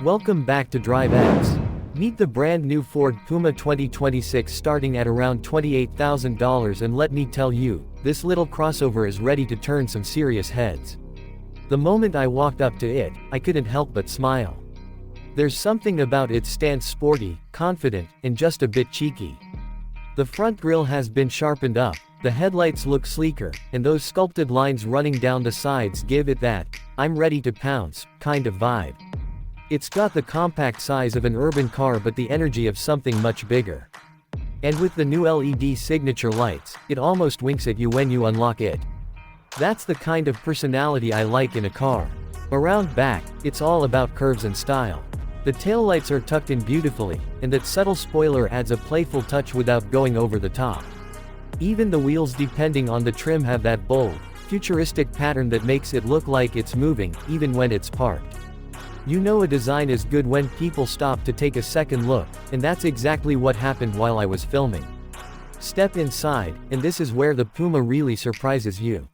Welcome back to DriveX. Meet the brand new Ford Puma 2026 starting at around $28,000, and let me tell you, this little crossover is ready to turn some serious heads. The moment I walked up to it, I couldn't help but smile. There's something about its stance, sporty, confident, and just a bit cheeky. The front grille has been sharpened up, the headlights look sleeker, and those sculpted lines running down the sides give it that "I'm ready to pounce" kind of vibe. It's got the compact size of an urban car but the energy of something much bigger. And with the new LED signature lights, it almost winks at you when you unlock it. That's the kind of personality I like in a car. Around back, it's all about curves and style. The taillights are tucked in beautifully, and that subtle spoiler adds a playful touch without going over the top. Even the wheels, depending on the trim, have that bold, futuristic pattern that makes it look like it's moving, even when it's parked. You know a design is good when people stop to take a second look, and that's exactly what happened while I was filming. Step inside, and this is where the Puma really surprises you.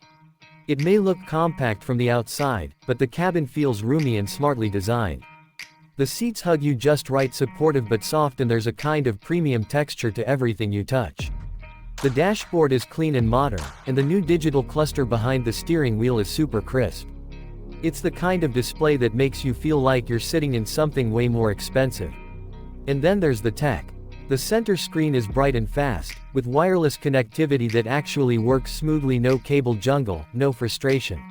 It may look compact from the outside, but the cabin feels roomy and smartly designed. The seats hug you just right, supportive but soft, and there's a kind of premium texture to everything you touch. The dashboard is clean and modern, and the new digital cluster behind the steering wheel is super crisp. It's the kind of display that makes you feel like you're sitting in something way more expensive. And then there's the tech. The center screen is bright and fast, with wireless connectivity that actually works smoothly, no cable jungle, no frustration.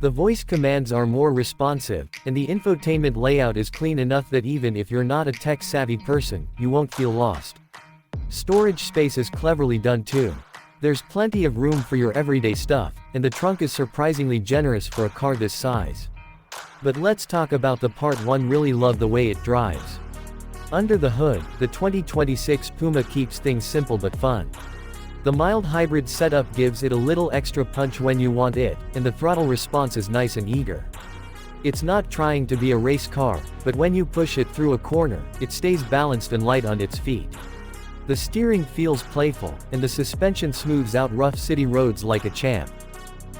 The voice commands are more responsive, and the infotainment layout is clean enough that even if you're not a tech-savvy person, you won't feel lost. Storage space is cleverly done too. There's plenty of room for your everyday stuff, and the trunk is surprisingly generous for a car this size. But let's talk about the part one really love: the way it drives. Under the hood, the 2026 Puma keeps things simple but fun. The mild hybrid setup gives it a little extra punch when you want it, and the throttle response is nice and eager. It's not trying to be a race car, but when you push it through a corner, it stays balanced and light on its feet. The steering feels playful, and the suspension smooths out rough city roads like a champ.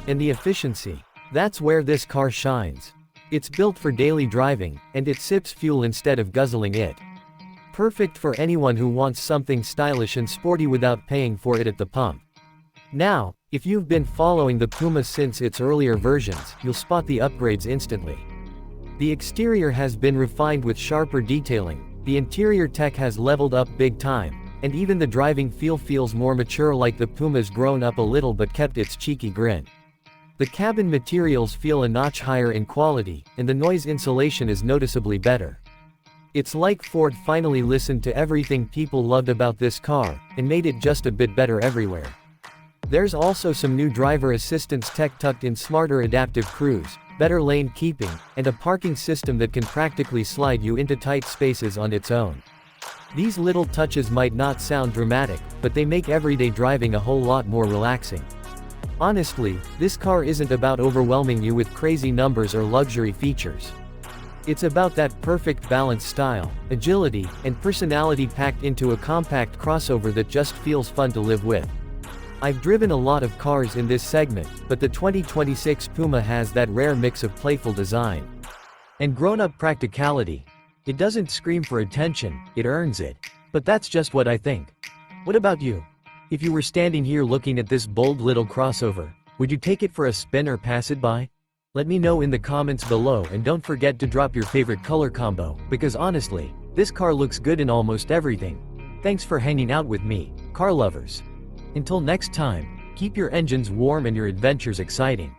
And the efficiency. That's where this car shines. It's built for daily driving, and it sips fuel instead of guzzling it. Perfect for anyone who wants something stylish and sporty without paying for it at the pump. Now, if you've been following the Puma since its earlier versions, you'll spot the upgrades instantly. The exterior has been refined with sharper detailing, the interior tech has leveled up big time, and even the driving feel feels more mature, like the Puma's grown up a little but kept its cheeky grin. The cabin materials feel a notch higher in quality, and the noise insulation is noticeably better. It's like Ford finally listened to everything people loved about this car, and made it just a bit better everywhere. There's also some new driver assistance tech tucked in: smarter adaptive cruise, better lane keeping, and a parking system that can practically slide you into tight spaces on its own. These little touches might not sound dramatic, but they make everyday driving a whole lot more relaxing. Honestly, this car isn't about overwhelming you with crazy numbers or luxury features. It's about that perfect balance: style, agility, and personality packed into a compact crossover that just feels fun to live with. I've driven a lot of cars in this segment, but the 2026 Puma has that rare mix of playful design and grown-up practicality. It doesn't scream for attention, it earns it. But that's just what I think. What about you? If you were standing here looking at this bold little crossover, would you take it for a spin or pass it by? Let me know in the comments below, and don't forget to drop your favorite color combo, because honestly, this car looks good in almost everything. Thanks for hanging out with me, car lovers. Until next time, keep your engines warm and your adventures exciting.